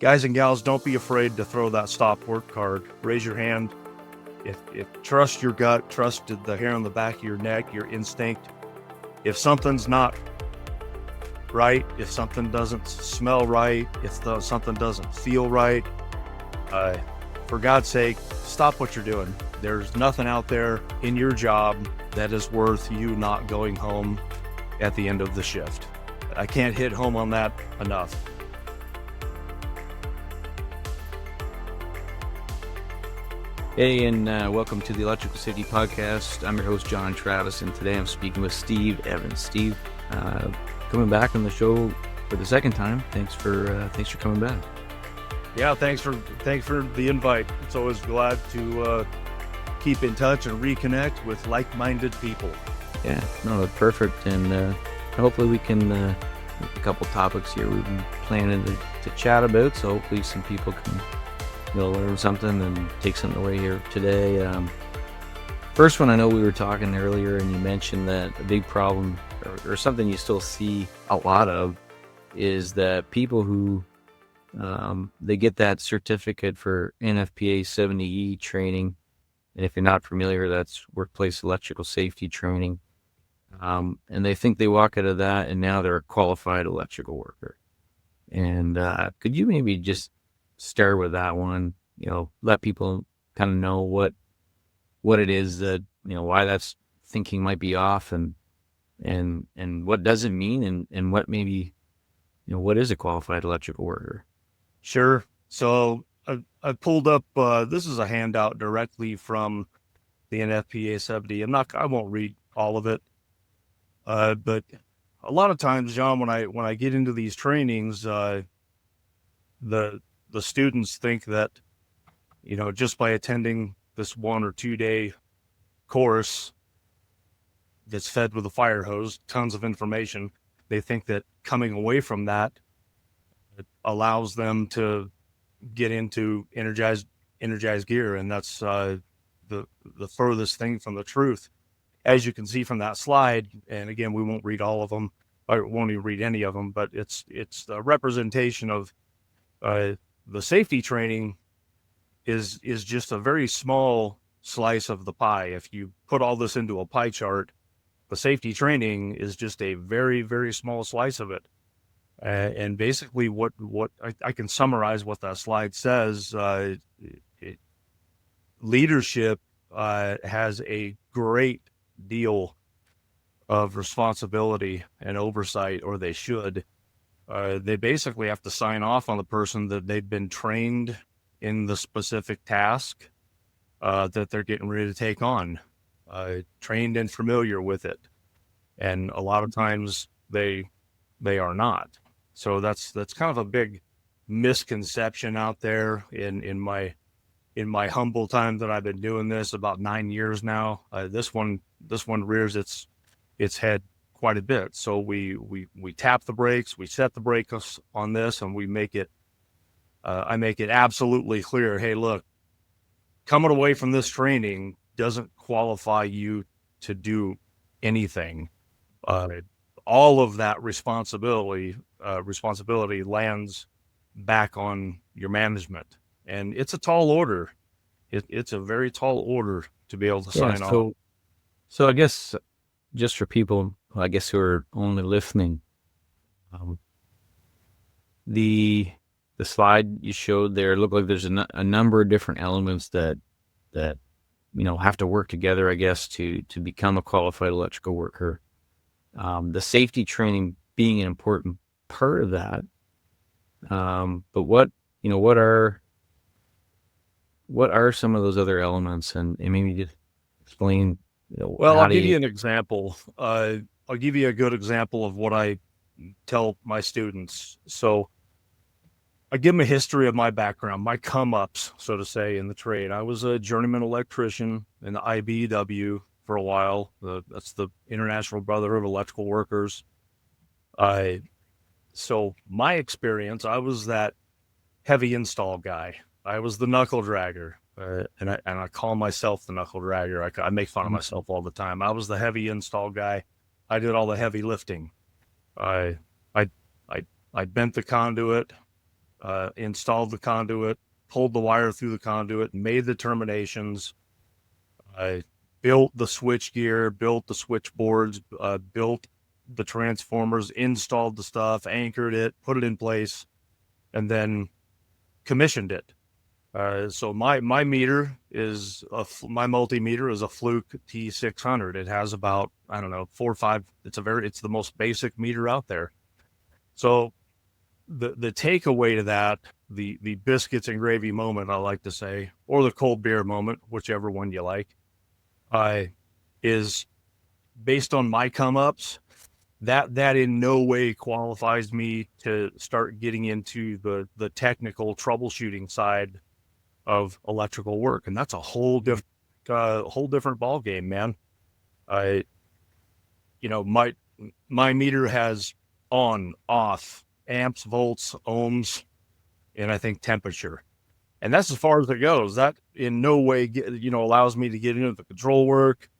Guys and gals, don't be afraid to throw that stop work card. Raise your hand. If trust your gut, trust the hair on the back of your neck, your instinct. If something's not right, if something doesn't smell right, if something doesn't feel right, for God's sake, stop what you're doing. There's nothing out there in your job that is worth you not going home at the end of the shift. I can't hit home on that enough. Hey, and welcome to the Electrical Safety Podcast. I'm your host, Jon Travis, and today I'm speaking with Steve Evans. Steve, coming back on the show for the second time. Thanks for coming back. Yeah, thanks for the invite. It's always glad to keep in touch and reconnect with like-minded people. Yeah, no, perfect. And hopefully we can a couple topics here we've been planning to chat about. So hopefully some people can learn something and take something away here today. First one, I know we were talking earlier, and you mentioned that a big problem or something you still see a lot of is that people who they get that certificate for NFPA 70E training, and if you're not familiar, that's workplace electrical safety training, and they think they walk out of that and now they're a qualified electrical worker. And could you maybe just start with that one, let people kind of know what it is that, why that's thinking might be off, and what does it mean, and what maybe, what is a qualified electrical worker? Sure. So I pulled up, this is a handout directly from the NFPA 70. I won't read all of it. But a lot of times, John, when I get into these trainings, the students think that, just by attending this 1 or 2 day course that's fed with a fire hose, tons of information, they think that coming away from that, it allows them to get into energized gear. And that's the furthest thing from the truth. As you can see from that slide, and again, we won't read all of them, I won't even read any of them, but it's the representation of the safety training is just a very small slice of the pie. If you put all this into a pie chart, the safety training is just a very, very small slice of it. And basically what I can summarize what that slide says. Leadership has a great deal of responsibility and oversight, or they should. They basically have to sign off on the person that they've been trained in the specific task that they're getting ready to take on, trained and familiar with it. And a lot of times they are not. So that's kind of a big misconception out there in my humble time that I've been doing this, about 9 years now. This one rears its head quite a bit. So we tap the brakes, we set the brakes on this, and we make it, I make it absolutely clear. Hey, look, coming away from this training doesn't qualify you to do anything. All of that responsibility lands back on your management, and it's a tall order. It's a very tall order to be able to sign off. So I guess just for people, who are only listening, the slide you showed there looked like there's a number of different elements that have to work together, I guess, to become a qualified electrical worker. The safety training being an important part of that. But what are some of those other elements, and maybe just explain. Well, I'll give you an example. I'll give you a good example of what I tell my students. So I give them a history of my background, my come-ups, so to say, in the trade. I was a journeyman electrician in the IBEW for a while. That's the International Brotherhood of Electrical Workers. So my experience, I was that heavy install guy. I was the knuckle dragger. And I call myself the knuckle dragger. I make fun of myself all the time. I was the heavy install guy. I did all the heavy lifting. I bent the conduit. installed the conduit, pulled the wire through the conduit, made the terminations, built the switch gear, built the switchboards, built the transformers, installed the stuff, anchored it, put it in place, and then commissioned it. So my meter is my multimeter is a Fluke T600. It has about, I don't know, 4 or 5. It's the most basic meter out there. So the takeaway to that, the biscuits and gravy moment, I like to say, or the cold beer moment, whichever one you like, is based on my come ups. That in no way qualifies me to start getting into the technical troubleshooting side of electrical work, and that's a whole different ball game, man. I, my meter has on, off, amps, volts, ohms, and I think temperature, and that's as far as it goes. That in no way allows me to get into the control work.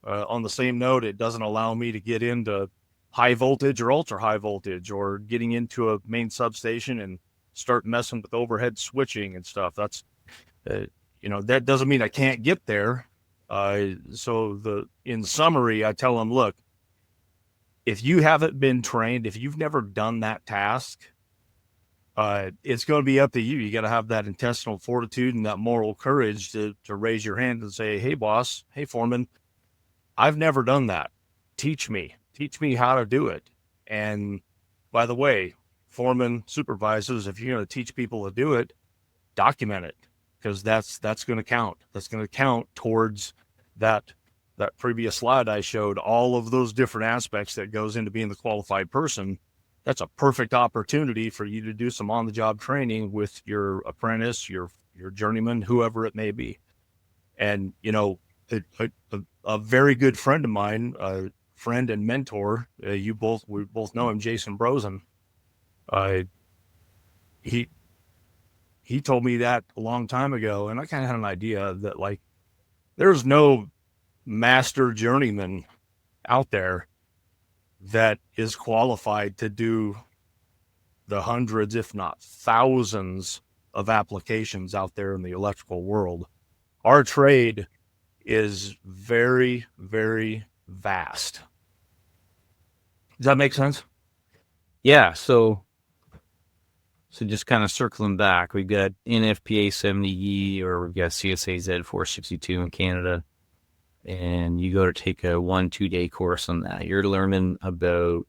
On the same note, it doesn't allow me to get into high voltage or ultra high voltage, or getting into a main substation and start messing with overhead switching and stuff. That's that doesn't mean I can't get there. So in summary, I tell them, look, if you haven't been trained, if you've never done that task, it's going to be up to you. You got to have that intestinal fortitude and that moral courage to raise your hand and say, hey, boss, hey, foreman, I've never done that. Teach me how to do it. And by the way, foreman, supervisors, if you're going to teach people to do it, document it, because that's going to count. That's going to count towards that previous slide I showed, all of those different aspects that goes into being the qualified person. That's a perfect opportunity for you to do some on-the-job training with your apprentice, your journeyman, whoever it may be. And, a very good friend of mine, friend and mentor, we both know him, Jason Brosen. He told me that a long time ago, and I kind of had an idea that, like, there's no master journeyman out there that is qualified to do the hundreds, if not thousands, of applications out there in the electrical world. Our trade is very, very vast. Does that make sense? Yeah. So just kind of circling back, we've got NFPA 70E, or we've got CSA Z462 in Canada, and you go to take a 1-2 day course on that. You're learning about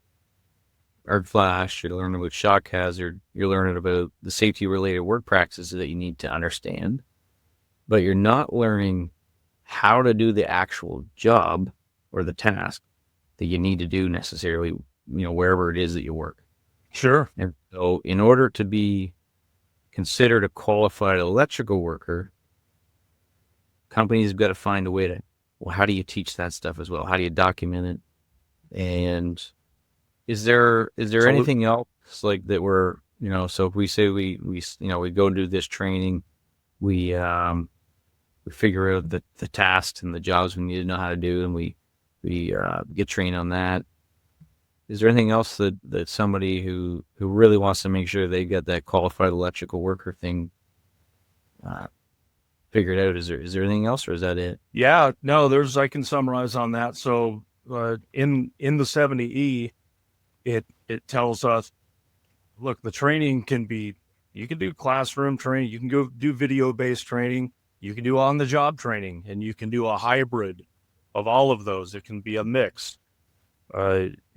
arc flash, you're learning about shock hazard, you're learning about the safety related work practices that you need to understand, but you're not learning how to do the actual job or the task that you need to do necessarily, wherever it is that you work. Sure. And so in order to be considered a qualified electrical worker, companies have got to find a way to, well, how do you teach that stuff as well? How do you document it? And is there anything else like that we're, so if we say we go and do this training, we figure out the tasks and the jobs we need to know how to do, and we get trained on that. Is there anything else that somebody who really wants to make sure they get that qualified electrical worker thing figured out? Is there anything else, or is that it? Yeah, no, I can summarize on that. So in the 70E, it tells us, look, the training you can do classroom training, you can go do video-based training, you can do on-the-job training, and you can do a hybrid of all of those. It can be a mix.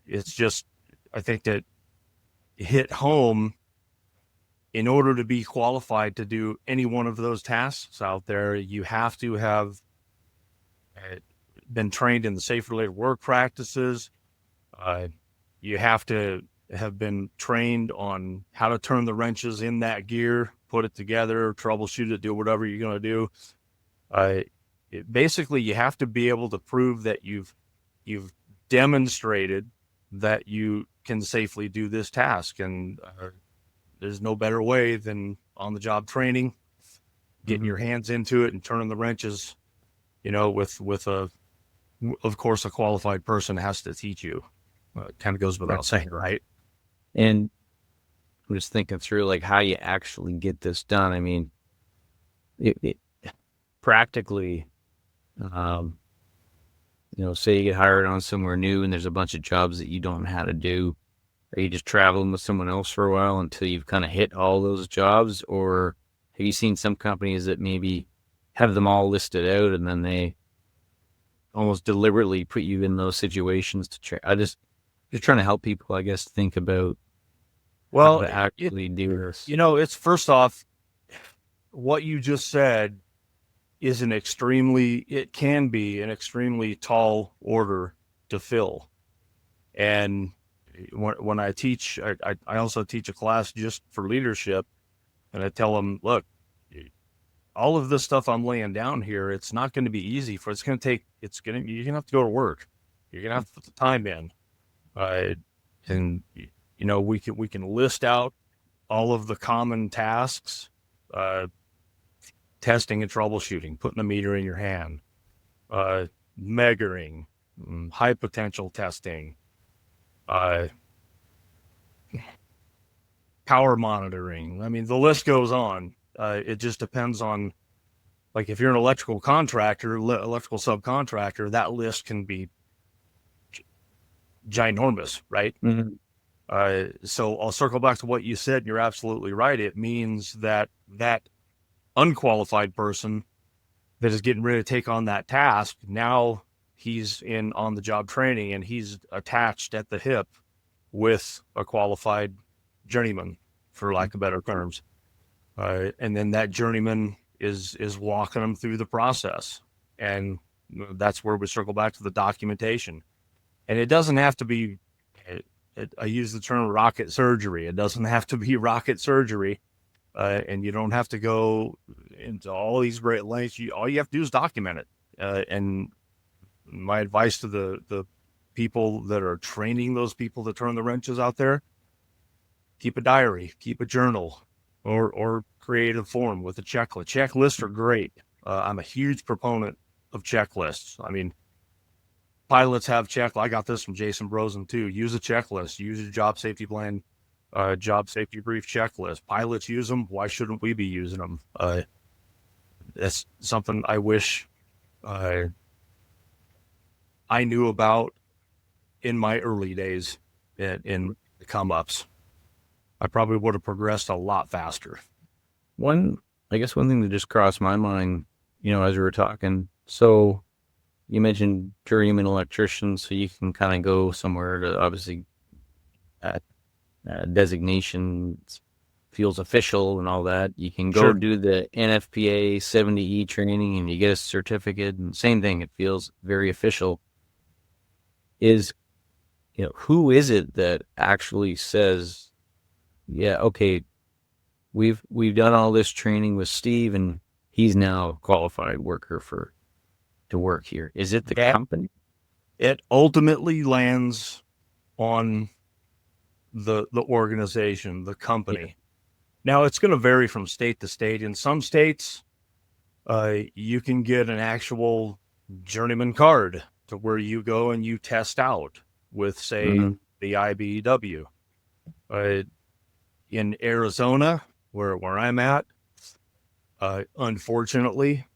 It's just, I think that hit home, in order to be qualified to do any one of those tasks out there, you have to have been trained in the safe-related work practices. You have to have been trained on how to turn the wrenches in that gear, put it together, troubleshoot it, do whatever you're going to do. Basically, you have to be able to prove that you've demonstrated that you can safely do this task. And there's no better way than on-the-job training, getting your hands into it and turning the wrenches, with of course, a qualified person has to teach you. It kind of goes without saying, right? And I'm just thinking through like how you actually get this done. I mean, it practically, um, say you get hired on somewhere new and there's a bunch of jobs that you don't know how to do. Are you just traveling with someone else for a while until you've kind of hit all those jobs? Or have you seen some companies that maybe have them all listed out and then they almost deliberately put you in those situations to try? Just trying to help people, I guess, think about how Well, to actually do this. it's first off, what you just said is it can be an extremely tall order to fill. And when I teach, I also teach a class just for leadership, and I tell them, look, all of this stuff I'm laying down here, it's not going to be easy you're going to have to go to work. You're going to have to put the time in. And we can list out all of the common tasks, testing and troubleshooting, putting a meter in your hand, measuring, high potential testing, uh, power monitoring. I mean, the list goes on. It just depends on, like, if you're an electrical subcontractor, that list can be ginormous, right? Mm-hmm. So I'll circle back to what you said. You're absolutely right. It means that unqualified person that is getting ready to take on that task, now he's in on the job training and he's attached at the hip with a qualified journeyman, for lack of better terms. And then that journeyman is walking them through the process. And that's where we circle back to the documentation. And it doesn't have to be, I use the term rocket surgery. It doesn't have to be rocket surgery. And you don't have to go into all these great lengths. All you have to do is document it. And my advice to the people that are training those people to turn the wrenches out there, keep a diary, keep a journal, or create a form with a checklist. Checklists are great. I'm a huge proponent of checklists. I mean, pilots have I got this from Jason Brosen too. Use a checklist. Use a job safety plan, job safety brief checklist. Pilots use them. Why shouldn't we be using them? That's something I wish I knew about in my early days in the come-ups. I probably would have progressed a lot faster. I guess one thing that just crossed my mind, as we were talking, so you mentioned journeyman electrician, so you can kind of go somewhere to obviously designation feels official and all that. You can go do the NFPA 70E training and you get a certificate, and same thing, it feels very official. Who is it that actually says, yeah, okay, we've done all this training with Steve and he's now a qualified worker to work here? Is it the company? It ultimately lands on the organization, the company. Yeah. Now, it's going to vary from state to state. In some states, you can get an actual journeyman card to where you go and you test out with, say, the IBEW. In Arizona, where I'm at, unfortunately,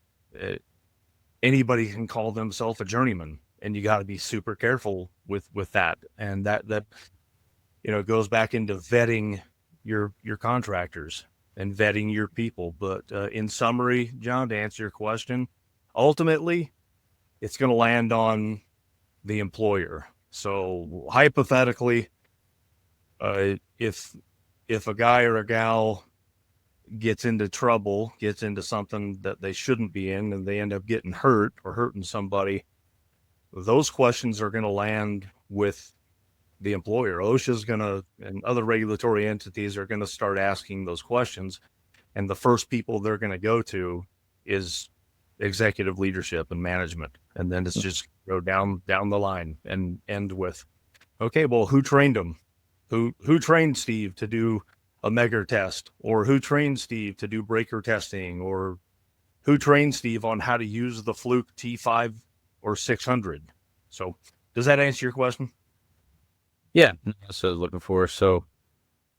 anybody can call themselves a journeyman, and you got to be super careful with that. And that goes back into vetting your contractors and vetting your people. But in summary, John, to answer your question, ultimately, it's going to land on the employer. So hypothetically, if a guy or a gal gets into trouble, gets into something that they shouldn't be in, and they end up getting hurt or hurting somebody, those questions are going to land with the employer. OSHA is going to, and other regulatory entities are going to start asking those questions. And the first people they're going to go to is executive leadership and management. And then it's just go down the line and end with, okay, well, who trained them? Who trained Steve to do a Megger test, or who trained Steve to do breaker testing, or who trained Steve on how to use the Fluke T5 or 600? So does that answer your question? Yeah, that's what I was looking for. So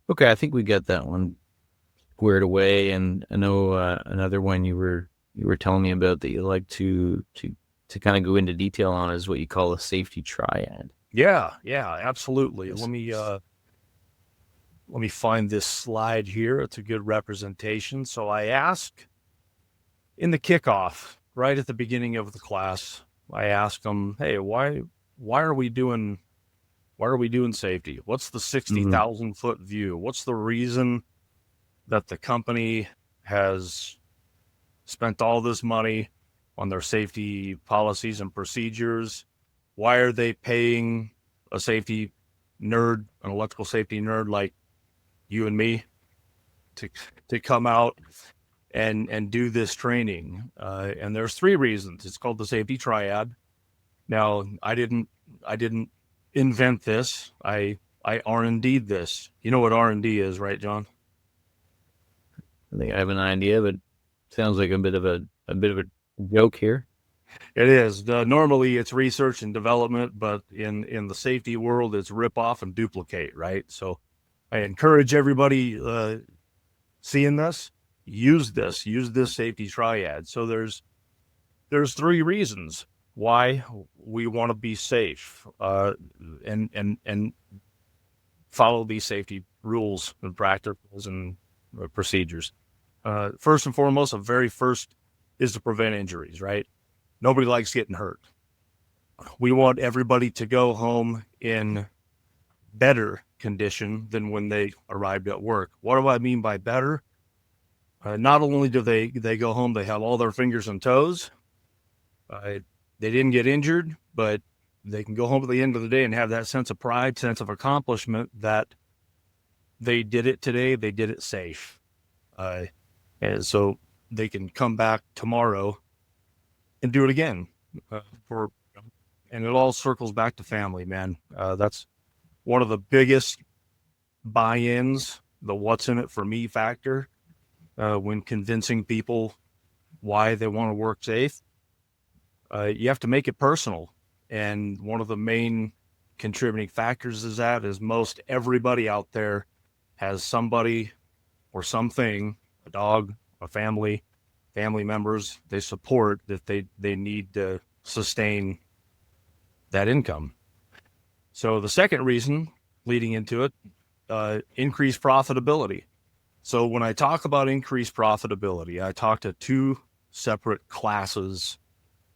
Okay, I think we got that one squared away, and I know another one you were telling me about that you like to kind of go into detail on is what you call a safety triad. Yeah, yeah, absolutely. Yes. Let me find this slide here. It's a good representation. So I ask in the kickoff, right at the beginning of the class, I ask them, "Hey, why are we doing safety? What's the Mm-hmm. 60,000-foot view? What's the reason that the company has spent all this money on their safety policies and procedures? Why are they paying a safety nerd, an electrical safety nerd like you and me to come out and do this training?" And there's three reasons. It's called the safety triad. Now, I didn't invent this. I R&D'd this. You know what R&D is, right, John? I think I have an idea, but sounds like a bit of a joke here. It is. Normally it's research and development, but in the safety world, it's rip off and duplicate, right? So I encourage everybody seeing this, use this safety triad. So there's three reasons why we want to be safe, and follow these safety rules and practicals and procedures. First and foremost, the very first is to prevent injuries, right? Nobody likes getting hurt. We want everybody to go home in better condition than when they arrived at work. What do I mean by better? Not only do they go home, they have all their fingers and toes. Uh, they didn't get injured, but they can go home at the end of the day and have that sense of pride, sense of accomplishment that they did it today. They did it safe. And so they can come back tomorrow and do it again. For And it all circles back to family, man. That's one of the biggest buy-ins, the what's in it for me factor, when convincing people why they want to work safe. You have to make it personal. And one of the main contributing factors is most everybody out there has somebody or something, a dog, a family members they support that they need to sustain that income. So the second reason leading into it, increased profitability. So when I talk about increased profitability, I talk to two separate classes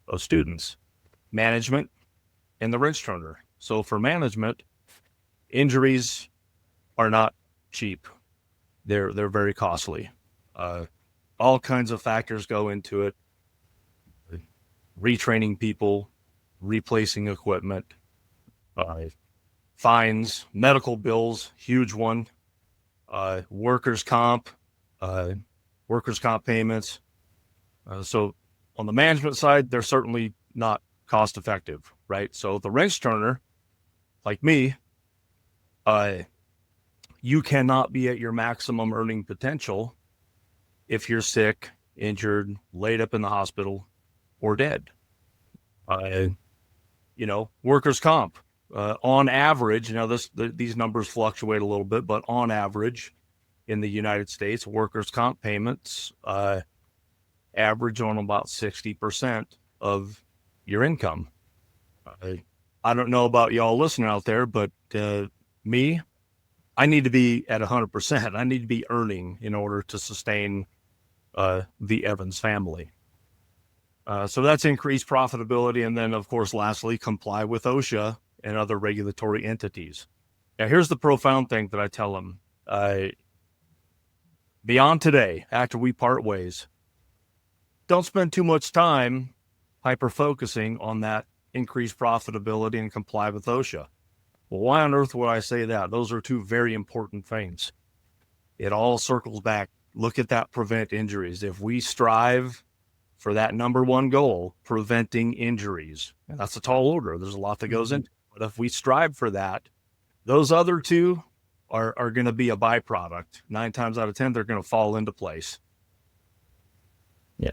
of students: management and the wrench turner. So for management, injuries are not cheap. They're very costly. All kinds of factors go into it: retraining people, replacing equipment, uh, fines, medical bills, huge one, uh, workers' comp, uh, workers' comp payments. So on the management side, they're certainly not cost effective, right? So the wrench turner, like me, uh, you cannot be at your maximum earning potential if you're sick, injured, laid up in the hospital, or dead. Uh, Workers' comp. On average, these numbers fluctuate a little bit, but on average, in the United States, workers' comp payments average on about 60% of your income. I don't know about y'all listening out there, but me, I need to be at 100%. I need to be earning in order to sustain the Evans family. So that's increased profitability. And then, of course, lastly, comply with OSHA and other regulatory entities. Now, here's the profound thing that I tell them. Beyond today, after we part ways, don't spend too much time hyper-focusing on that increased profitability and comply with OSHA. Well, why on earth would I say that? Those are two very important things. It all circles back. Look at that prevent injuries. If we strive for that number one goal, preventing injuries, and that's a tall order, there's a lot that goes into it. But if we strive for that, those other two are going to be a byproduct. 9 times out of 10, they're going to fall into place. Yeah.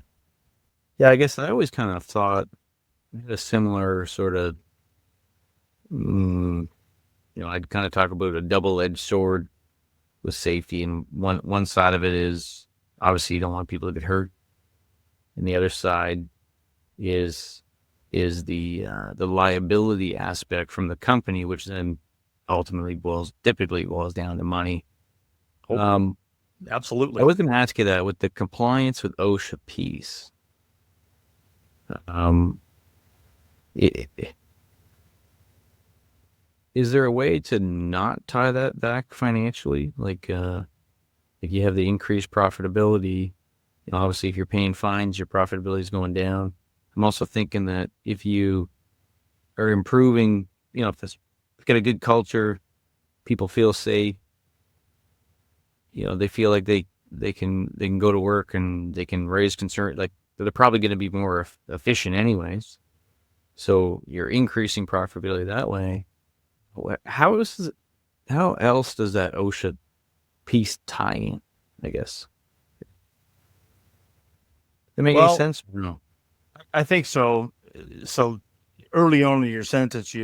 Yeah, I guess I always kind of thought a similar sort of, I'd kind of talk about a double-edged sword safety, and one side of it is obviously you don't want people to get hurt, and the other side is the liability aspect from the company, which then ultimately typically boils down to money. Oh, I absolutely. was going to ask you that with the compliance with OSHA piece. Um, is there a way to not tie that back financially? Like, if you have the increased profitability, obviously if you're paying fines, your profitability is going down. I'm also thinking that if you are improving, if it's got a good culture, people feel safe, they feel like they can go to work and they can raise concern, like they're probably going to be more efficient anyways. So you're increasing profitability that way. How else does that OSHA piece tie in, I guess? Does that make any Well, sense? No. I think so. So early on in your sentence,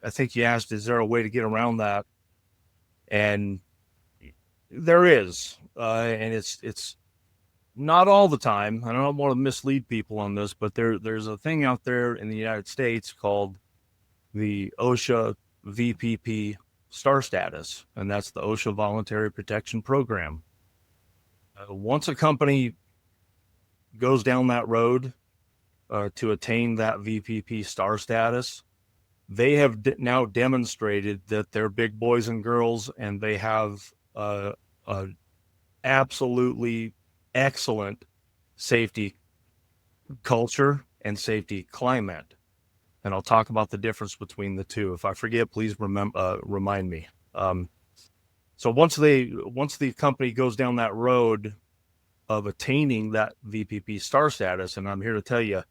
I think you asked, is there a way to get around that? And there is, and it's not all the time. I don't want to mislead people on this, but there's a thing out there in the United States called the OSHA VPP Star Status, and that's the OSHA Voluntary Protection Program. Once a company goes down that road to attain that VPP Star Status, they have now demonstrated that they're big boys and girls, and they have a absolutely excellent safety culture and safety climate. And I'll talk about the difference between the two. If I forget, please remind me. So once the company goes down that road of attaining that VPP Star Status, and I'm here to tell you,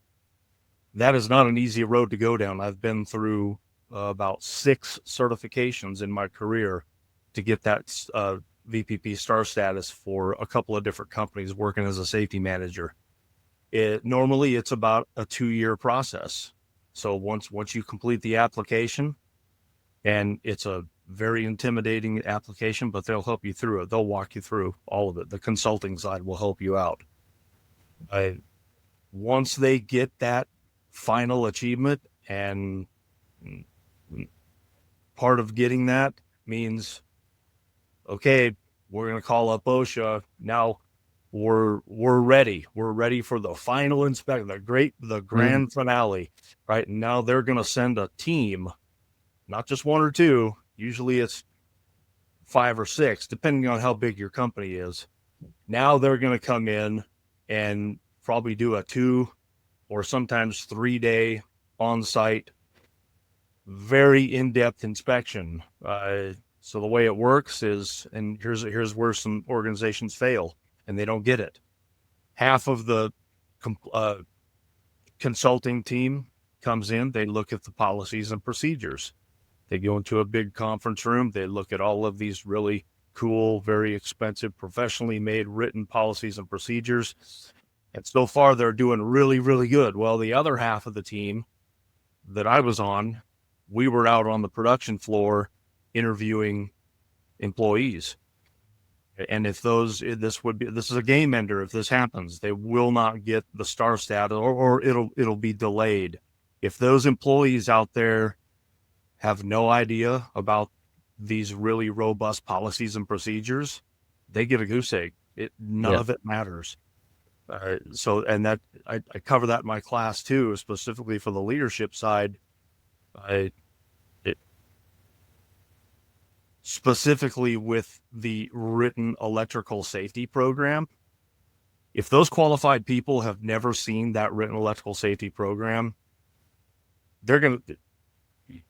that is not an easy road to go down. I've been through about 6 certifications in my career to get that VPP Star Status for a couple of different companies working as a safety manager. Normally it's about a 2-year process. So once you complete the application, and it's a very intimidating application, but they'll help you through it. They'll walk you through all of it. The consulting side will help you out. Once they get that final achievement, and part of getting that means, okay, we're going to call up OSHA. Now we're ready. We're ready for the final inspection, the grand finale, right? And now they're going to send a team, not just 1 or 2. Usually it's 5 or 6, depending on how big your company is. Now they're going to come in and probably do a 2 or sometimes 3-day on-site, very in-depth inspection. So the way it works is, and here's where some organizations fail and they don't get it. Half of the consulting team comes in, they look at the policies and procedures. They go into a big conference room, they look at all of these really cool, very expensive, professionally made written policies and procedures. And so far they're doing really, really good. Well, the other half of the team that I was on, we were out on the production floor interviewing employees. And if this is a game ender. If this happens, they will not get the star status, or it'll be delayed. If those employees out there have no idea about these really robust policies and procedures, they get a goose egg. None of it matters. So, and that I cover that in my class too, specifically for the leadership side. Specifically with the written electrical safety program. If those qualified people have never seen that written electrical safety program,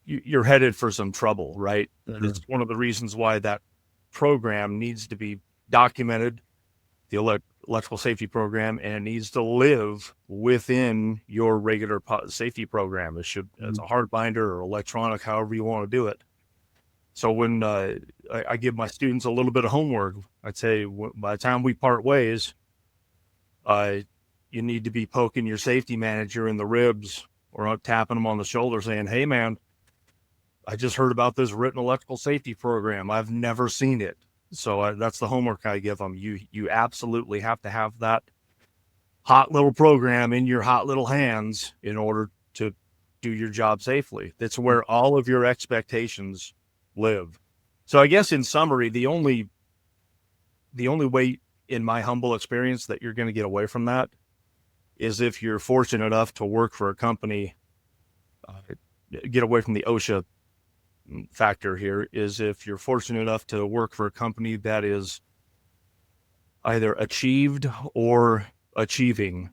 you're headed for some trouble, right? It's one of the reasons why that program needs to be documented, the electrical safety program, and it needs to live within your regular safety program. It's a hard binder or electronic, however you want to do it. So when I give my students a little bit of homework, I'd say by the time we part ways, you need to be poking your safety manager in the ribs or tapping them on the shoulder saying, hey, man, I just heard about this written electrical safety program. I've never seen it. So that's the homework I give them. You absolutely have to have that hot little program in your hot little hands in order to do your job safely. That's where all of your expectations live. So I guess in summary, the only way, in my humble experience, that you're going to get away from that is if you're fortunate enough to work for a company, get away from the OSHA factor here, is if you're fortunate enough to work for a company that is either achieved or achieving,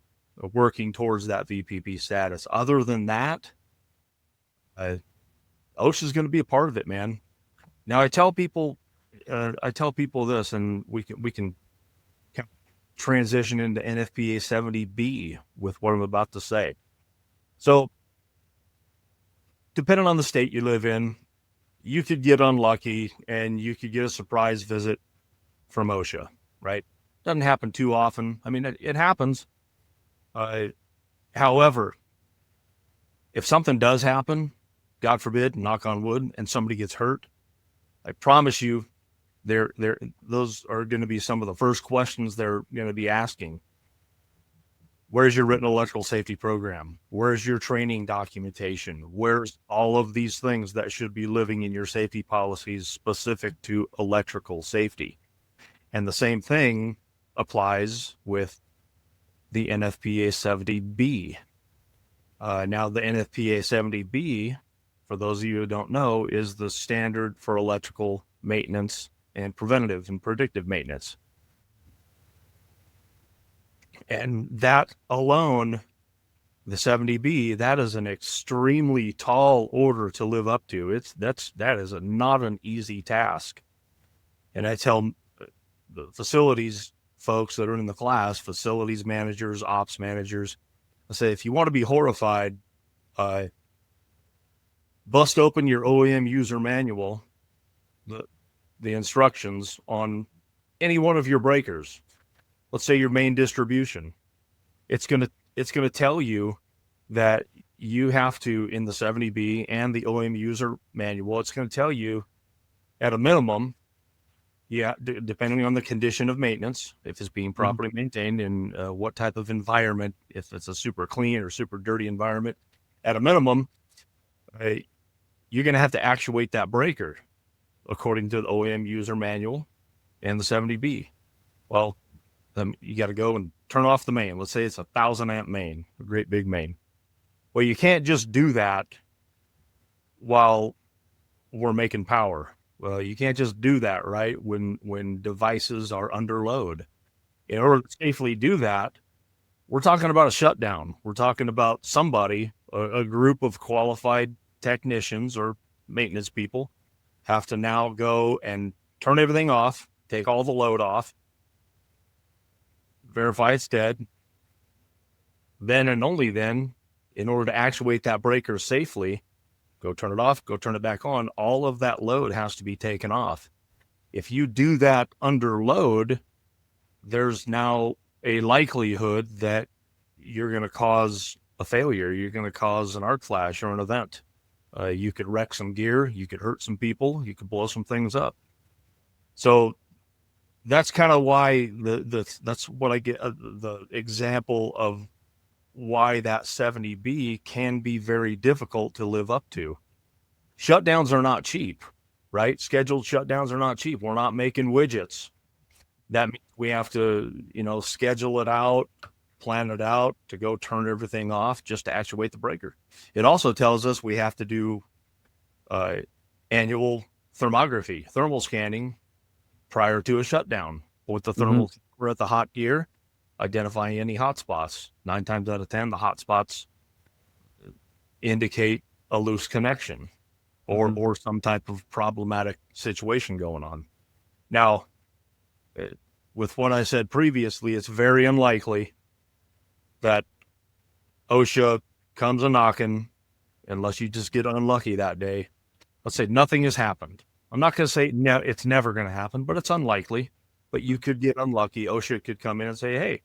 working towards that VPP status. Other than that, OSHA is going to be a part of it, man. Now I tell people this, and we can transition into NFPA 70B with what I'm about to say. So, depending on the state you live in, you could get unlucky and you could get a surprise visit from OSHA, right? Doesn't happen too often. I mean, it happens. However, if something does happen, God forbid, knock on wood, and somebody gets hurt, I promise you, those are going to be some of the first questions they're going to be asking. Where's your written electrical safety program? Where's your training documentation? Where's all of these things that should be living in your safety policies specific to electrical safety? And the same thing applies with the NFPA 70B. Now, the NFPA 70B, for those of you who don't know, is the standard for electrical maintenance and preventative and predictive maintenance. And that alone, the 70B, that is an extremely tall order to live up to. That is not an easy task. And I tell the facilities folks that are in the class, facilities managers, ops managers, I say, if you want to be horrified, bust open your OEM user manual, the instructions on any one of your breakers. Let's say your main distribution. It's gonna tell you that you have to, in the 70B and the OEM user manual, it's going to tell you at a minimum, depending on the condition of maintenance, if it's being properly maintained and what type of environment, if it's a super clean or super dirty environment, at a minimum, you're going to have to actuate that breaker according to the OEM user manual and the 70B. Well, you got to go and turn off the main. Let's say it's 1,000 amp main, a great big main. Well, you can't just do that while we're making power. Well, you can't just do that, right? When devices are under load. In order to safely do that, we're talking about a shutdown. We're talking about somebody, a group of qualified technicians or maintenance people have to now go and turn everything off, take all the load off, verify it's dead. Then and only then, in order to actuate that breaker safely, go turn it off, go turn it back on. All of that load has to be taken off. If you do that under load, there's now a likelihood that you're going to cause a failure. You're going to cause an arc flash or an event. You could wreck some gear. You could hurt some people. You could blow some things up. So that's kind of why that's what I get the example of why that 70B can be very difficult to live up to. Shutdowns are not cheap, right? Scheduled shutdowns are not cheap. We're not making widgets. That means we have to, schedule it out, plan it out to go turn everything off just to actuate the breaker. It also tells us we have to do annual thermography, thermal scanning prior to a shutdown. With the thermal, we're at the hot gear, identifying any hot spots. 9 times out of 10, the hot spots indicate a loose connection or some type of problematic situation going on. Now, with what I said previously, it's very unlikely that OSHA comes a knocking unless you just get unlucky that day. Let's say nothing has happened. I'm not going to say no, it's never going to happen, but it's unlikely. But you could get unlucky. OSHA could come in and say, hey,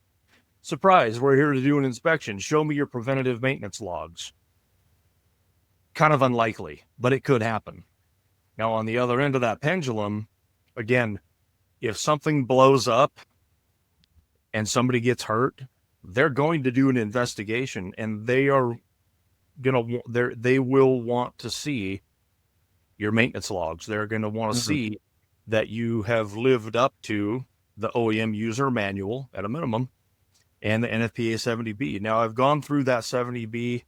surprise, we're here to do an inspection. Show me your preventative maintenance logs. kind of unlikely, but it could happen. Now, on the other end of that pendulum, again, if something blows up and somebody gets hurt, they're going to do an investigation, and they will want to see your maintenance logs. They're going to want to see that you have lived up to the OEM user manual at a minimum and the NFPA 70B. Now, I've gone through that 70B.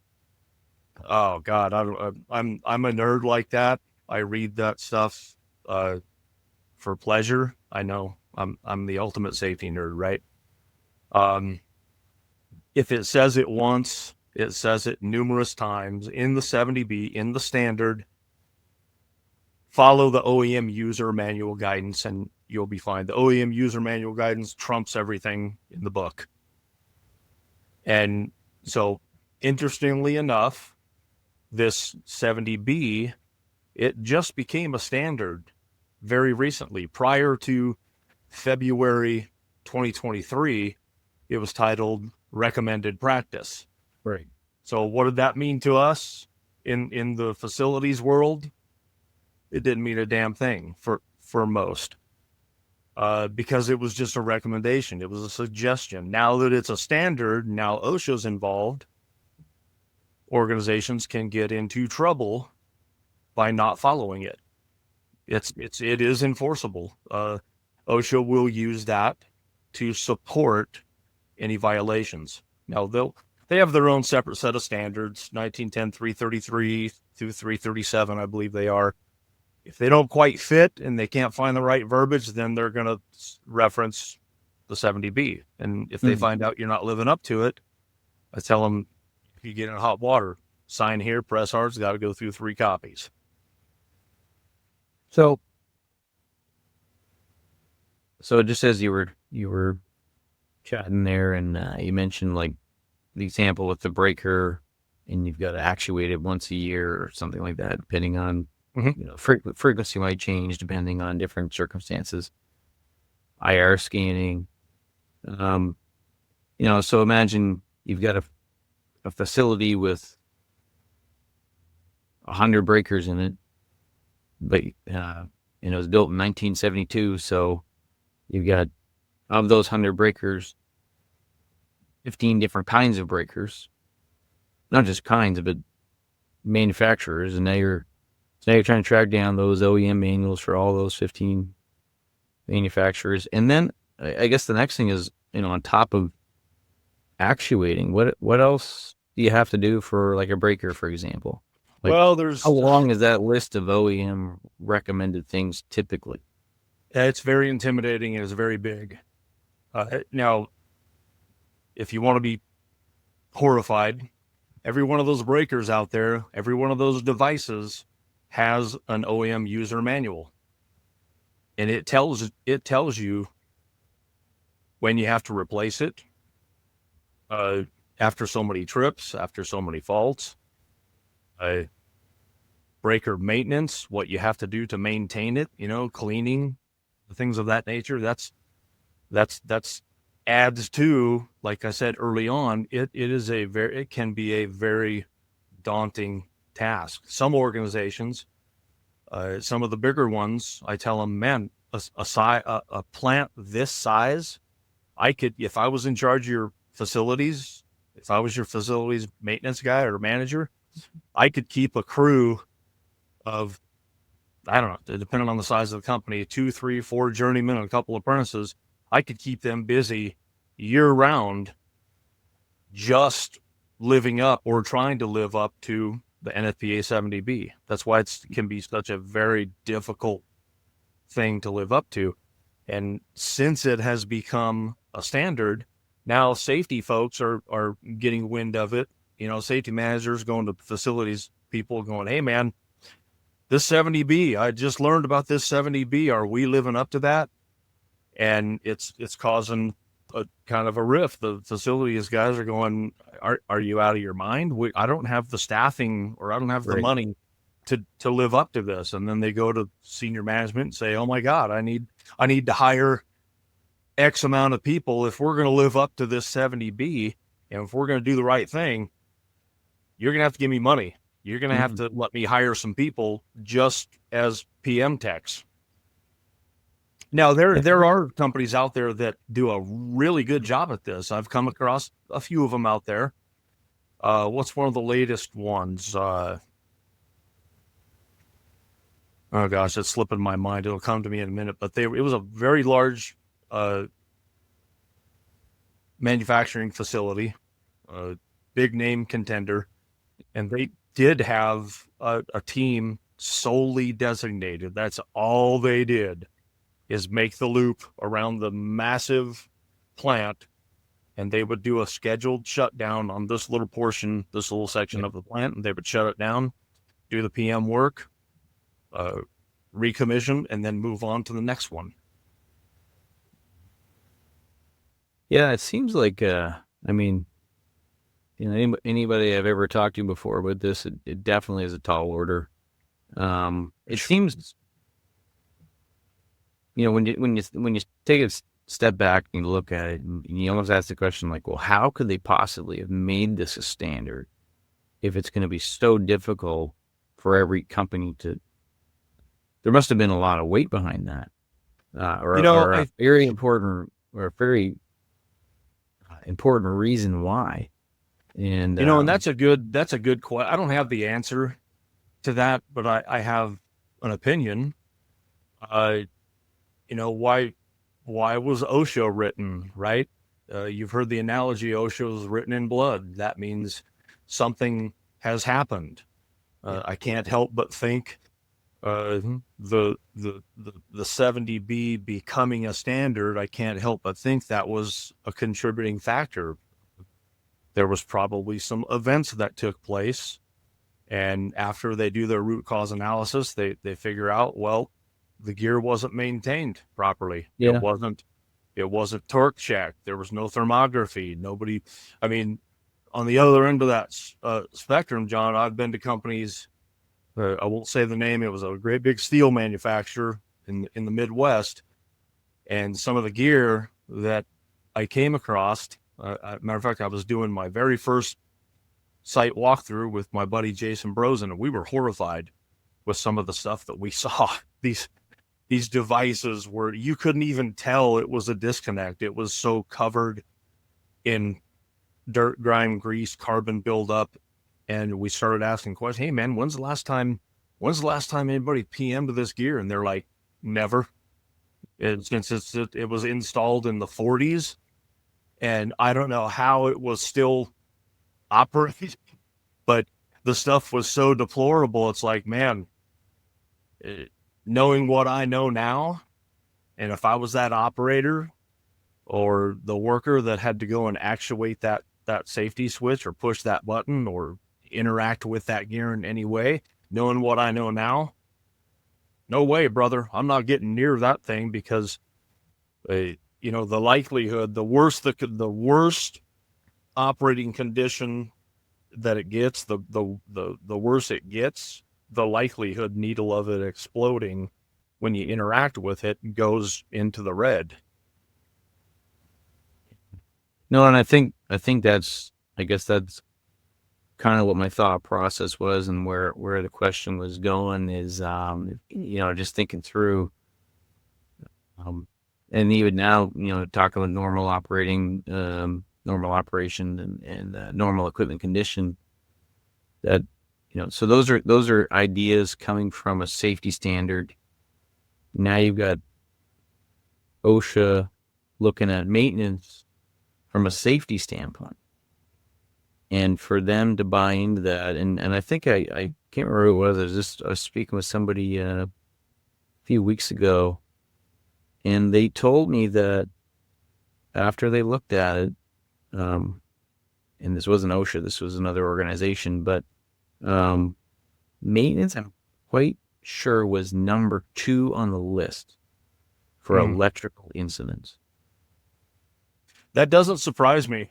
Oh God, I'm a nerd like that. I read that stuff for pleasure. I know I'm the ultimate safety nerd, right? If it says it once, it says it numerous times in the 70B, in the standard. Follow the OEM user manual guidance and you'll be fine. The OEM user manual guidance trumps everything in the book. And so, interestingly enough, this 70B, it just became a standard very recently. Prior to February 2023, it was titled Recommended Practice. Right. So what did that mean to us in the facilities world? It didn't mean a damn thing for most, because it was just a recommendation. It was a suggestion. Now that it's a standard, now OSHA's involved, organizations can get into trouble by not following it. It is enforceable. OSHA will use that to support any violations. Now they have their own separate set of standards, 1910 333 through 337, I believe they are. If they don't quite fit and they can't find the right verbiage, then they're going to reference the 70B. And if they find out you're not living up to it, I tell them, if you get in hot water, sign here, press hard, it's got to go through 3 copies. So just as you were chatting there, and you mentioned like the example with the breaker, and you've got to actuate it once a year or something like that, depending on frequency might change depending on different circumstances. IR scanning, so imagine you've got a facility with 100 breakers in it, but it was built in 1972, so you've got, of those 100 breakers, 15 different kinds of breakers, not just kinds, but manufacturers, and now you're trying to track down those OEM manuals for all those 15 manufacturers. And then I guess the next thing is, on top of actuating, what else do you have to do for like a breaker, for example? Like, well, there's how long is that list of OEM recommended things typically? It's very intimidating and it's very big. Now, if you want to be horrified, every one of those breakers out there, every one of those devices has an OEM user manual, and it tells you when you have to replace it, after so many trips, after so many faults, breaker maintenance, what you have to do to maintain it, cleaning, things of that nature. That's adds to, like I said early on, it can be a very daunting task. Some organizations, some of the bigger ones, I tell them, man, a plant this size, if I was in charge of your facilities, if I was your facilities maintenance guy or manager, I could keep a crew of, I don't know, depending on the size of the company, 2, 3, 4 journeymen and a couple of apprentices. I could keep them busy year round, just living up or trying to live up to the NFPA 70B. That's why it can be such a very difficult thing to live up to. And since it has become a standard, now safety folks are getting wind of it. Safety managers going to facilities, people going, hey man, this 70B, I just learned about this 70B. Are we living up to that? And it's causing a kind of a rift. The facilities guys are going, are you out of your mind? I don't have the staffing, or I don't have the money to live up to this. And then they go to senior management and say, oh my God, I need to hire X amount of people. If we're going to live up to this 70B, and if we're going to do the right thing, you're going to have to give me money. You're going to have to let me hire some people just as PM techs. Now, there are companies out there that do a really good job at this. I've come across a few of them out there. What's one of the latest ones? Oh gosh, it's slipping my mind. It'll come to me in a minute. But it was a very large manufacturing facility, big name contender, and they did have a team solely designated. That's all they did, is make the loop around the massive plant, and they would do a scheduled shutdown on this little portion, this little section of the plant, and they would shut it down, do the PM work, recommission, and then move on to the next one. Yeah, it seems like, I mean, anybody I've ever talked to before with this, it definitely is a tall order. It seems, when you take a step back and you look at it, and you almost ask the question, like, well, how could they possibly have made this a standard if it's going to be so difficult for every company to? There must have been a lot of weight behind that, or a very important reason why. And and that's a good question. I don't have the answer to that, but I have an opinion. Why was OSHA written, right? You've heard the analogy, OSHA was written in blood. That means something has happened. I can't help but think the 70B becoming a standard, I can't help but think that was a contributing factor. There was probably some events that took place, and after they do their root cause analysis, they figure out, well, the gear wasn't maintained properly. Yeah. It wasn't torque checked. There was no thermography. Nobody, I mean, on the other end of that spectrum, John, I've been to companies, I won't say the name. It was a great big steel manufacturer in the Midwest, and some of the gear that I came across. Matter of fact, I was doing my very first site walkthrough with my buddy Jason Brosen, and we were horrified with some of the stuff that we saw. These devices where you couldn't even tell it was a disconnect. It was so covered in dirt, grime, grease, carbon buildup. And we started asking questions. Hey man, when's the last time anybody PM'd this gear? And they're like, never. Since it was installed in the 40s, and I don't know how it was still operating, but the stuff was so deplorable. It's like, man, knowing what I know now, and if I was that operator or the worker that had to go and actuate that safety switch or push that button or interact with that gear in any way, knowing what I know now, no way, brother. I'm not getting near that thing, because the likelihood, the worst operating condition that it gets, the worse it gets, the likelihood needle of it exploding when you interact with it goes into the red. No, and I think that's, I guess that's kind of what my thought process was, and where the question was going is, just thinking through, and even now, talking about normal operation and normal equipment condition, that, so those are ideas coming from a safety standard. Now you've got OSHA looking at maintenance from a safety standpoint. And for them to buy into that, and I think I can't remember who it was. I was speaking with somebody a few weeks ago, and they told me that after they looked at it, and this wasn't OSHA, this was another organization, but maintenance, I'm quite sure, was number 2 on the list for electrical incidents. That doesn't surprise me.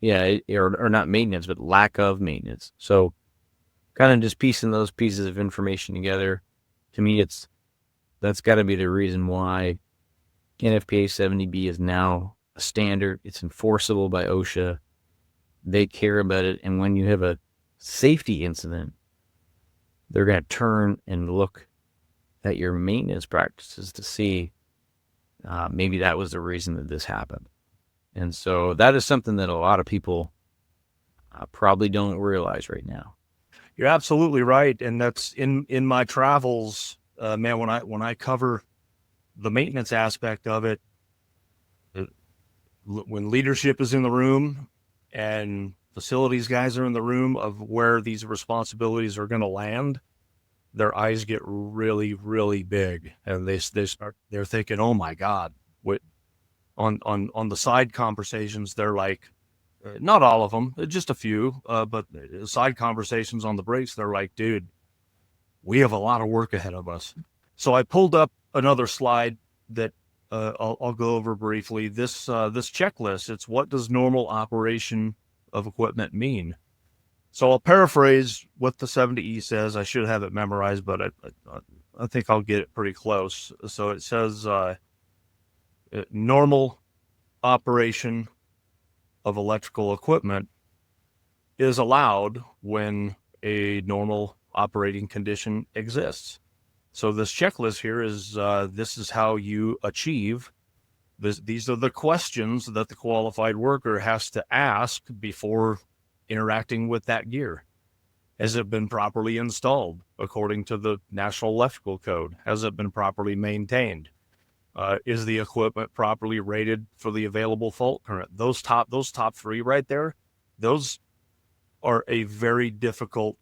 Yeah, or not maintenance, but lack of maintenance. So kind of just piecing those pieces of information together, to me, that's got to be the reason why NFPA 70B is now a standard. It's enforceable by OSHA. They care about it. And when you have a safety incident, they're going to turn and look at your maintenance practices to see maybe that was the reason that this happened. And so that is something that a lot of people probably don't realize right now. You're absolutely right, and that's in my travels, man. When I cover the maintenance aspect of it, when leadership is in the room and facilities guys are in the room of where these responsibilities are going to land, their eyes get really, really big, and they're thinking, "Oh my God!" What on the side conversations, they're like, not all of them, just a few, but side conversations on the breaks, they're like, "Dude, we have a lot of work ahead of us." So I pulled up another slide that I'll go over briefly. This checklist, it's what does normal operation of equipment mean? So I'll paraphrase what the 70E says. I should have it memorized, but I think I'll get it pretty close. So it says normal operation of electrical equipment is allowed when a normal operating condition exists. So this checklist here is this is how you achieve this. These are the questions that the qualified worker has to ask before interacting with that gear. Has it been properly installed according to the National Electrical Code? Has it been properly maintained? Is the equipment properly rated for the available fault current? Those top three right there, those are a very difficult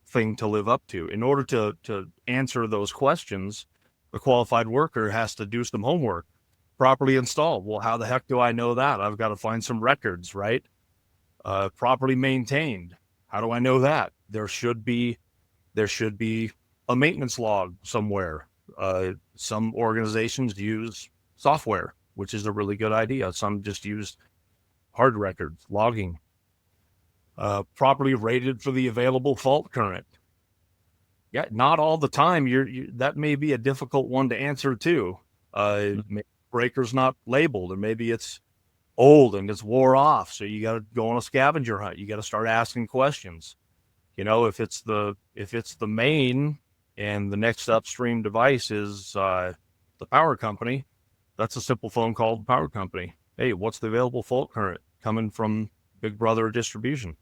thing to live up to. In order to answer those questions, the qualified worker has to do some homework. Properly installed. Well, how the heck do I know that? I've got to find some records, right? Properly maintained. How do I know that? There should be a maintenance log somewhere. Some organizations use software, which is a really good idea. Some just use hard records, logging. Properly rated for the available fault current. Yeah, not all the time. That may be a difficult one to answer too. Maybe breaker's not labeled, or maybe it's old and it's wore off. So you got to go on a scavenger hunt. You got to start asking questions. You know, if it's the main and the next upstream device is the power company, that's a simple phone call to the power company. Hey, what's the available fault current coming from Big Brother distribution?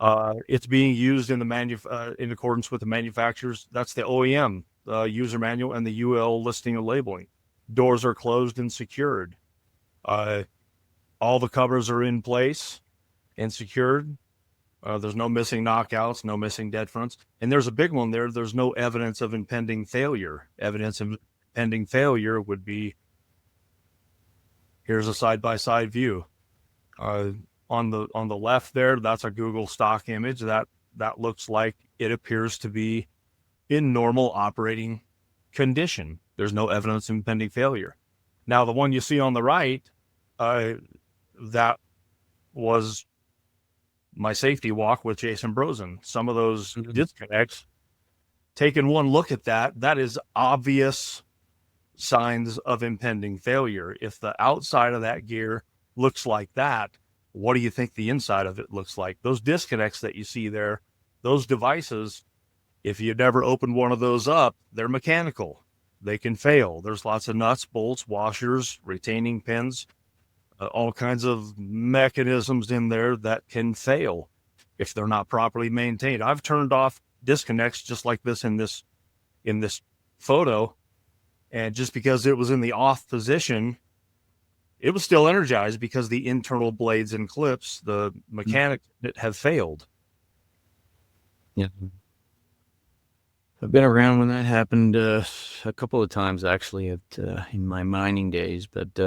It's being used in in accordance with the manufacturers. That's the OEM user manual and the UL listing and labeling. Doors are closed and secured. All the covers are in place and secured. There's no missing knockouts, no missing dead fronts. And there's a big one there. There's no evidence of impending failure. Evidence of impending failure would be, here's a side-by-side view. On the left there, that's a Google stock image. That looks like it appears to be in normal operating condition. There's no evidence of impending failure. Now, the one you see on the right, that was my safety walk with Jason Brosen. Some of those disconnects, taking one look at that is obvious signs of impending failure. If the outside of that gear looks like that, what do you think the inside of it looks like? Those disconnects that you see there, those devices, if you never opened one of those up, they're mechanical. They can fail. There's lots of nuts, bolts, washers, retaining pins, all kinds of mechanisms in there that can fail if they're not properly maintained. I've turned off disconnects just like this in this photo, and just because it was in the off position, it was still energized because the internal blades and clips, the mechanics, have failed. Yeah. I've been around when that happened a couple of times, actually, in my mining days. But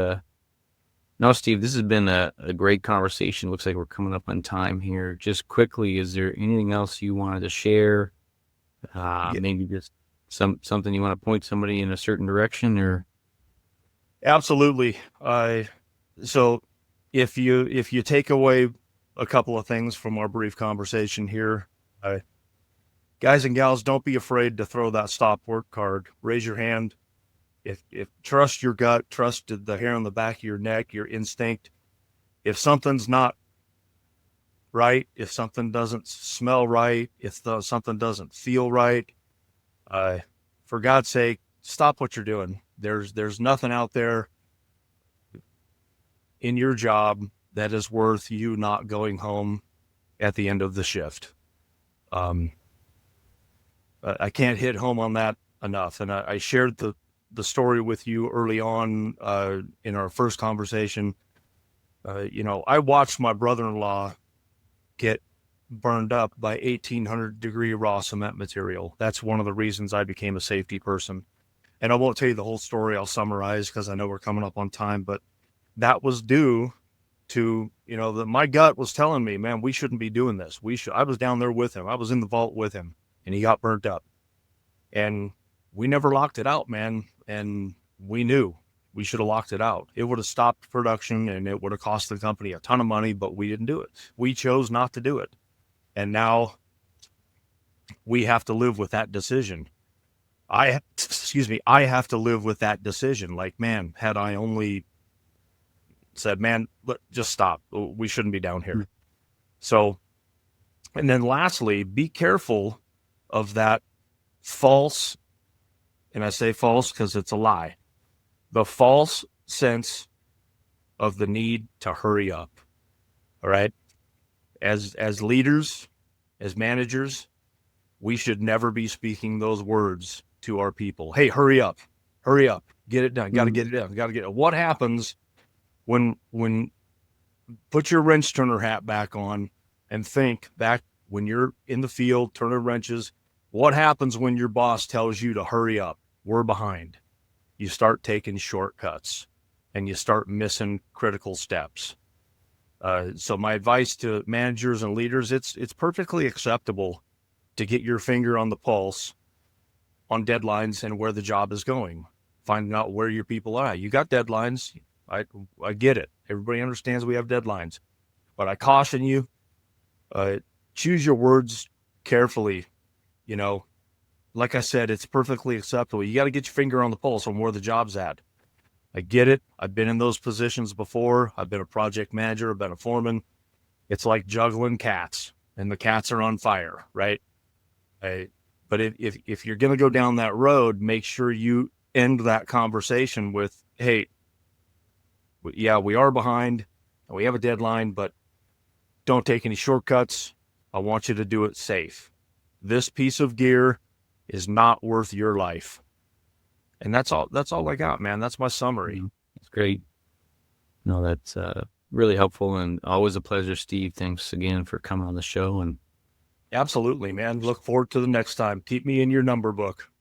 no, Steve, this has been a great conversation. Looks like we're coming up on time here. Just quickly, is there anything else you wanted to share? Yeah. Maybe just something you want to point somebody in a certain direction, or? Absolutely. So if you take away a couple of things from our brief conversation here, guys and gals, don't be afraid to throw that stop work card. Raise your hand. If trust your gut, trust the hair on the back of your neck, your instinct. If something's not right, if something doesn't smell right, if something doesn't feel right, uh, for God's sake, stop what you're doing. There's nothing out there in your job that is worth you not going home at the end of the shift. Um, I can't hit home on that enough. And I shared the story with you early on in our first conversation. I watched my brother-in-law get burned up by 1800-degree raw cement material. That's one of the reasons I became a safety person. And I won't tell you the whole story. I'll summarize because I know we're coming up on time, but that was due to, my gut was telling me, man, we shouldn't be doing this. I was down there with him. I was in the vault with him, and he got burnt up. And we never locked it out, man. And we knew we should have locked it out. It would have stopped production and it would have cost the company a ton of money, but we didn't do it. We chose not to do it. And now we have to live with that decision. I have to live with that decision. Like, man, had I only said, man, just stop. We shouldn't be down here. So, and then lastly, be careful of that false, and I say false because it's a lie, the false sense of the need to hurry up. All right. As leaders, as managers, we should never be speaking those words to our people. Hey, hurry up, get it done. Got to get it done. Got to get it. What happens when put your wrench turner hat back on and think back when you're in the field turning wrenches? What happens when your boss tells you to hurry up? We're behind. You start taking shortcuts and you start missing critical steps. So my advice to managers and leaders, it's perfectly acceptable to get your finger on the pulse on deadlines and where the job is going. Finding out where your people are. You got deadlines. I get it. Everybody understands we have deadlines. But I caution you, choose your words carefully. Like I said, it's perfectly acceptable. You got to get your finger on the pulse on where the job's at. I get it. I've been in those positions before. I've been a project manager. I've been a foreman. It's like juggling cats, and the cats are on fire, right? But if you're going to go down that road, make sure you end that conversation with, hey, yeah, we are behind. We have a deadline, but don't take any shortcuts. I want you to do it safe. This piece of gear is not worth your life. And that's all I got, man. That's my summary. That's great. No, that's really helpful and always a pleasure, Steve. Thanks again for coming on the show. And absolutely, man. Look forward to the next time. Keep me in your number book.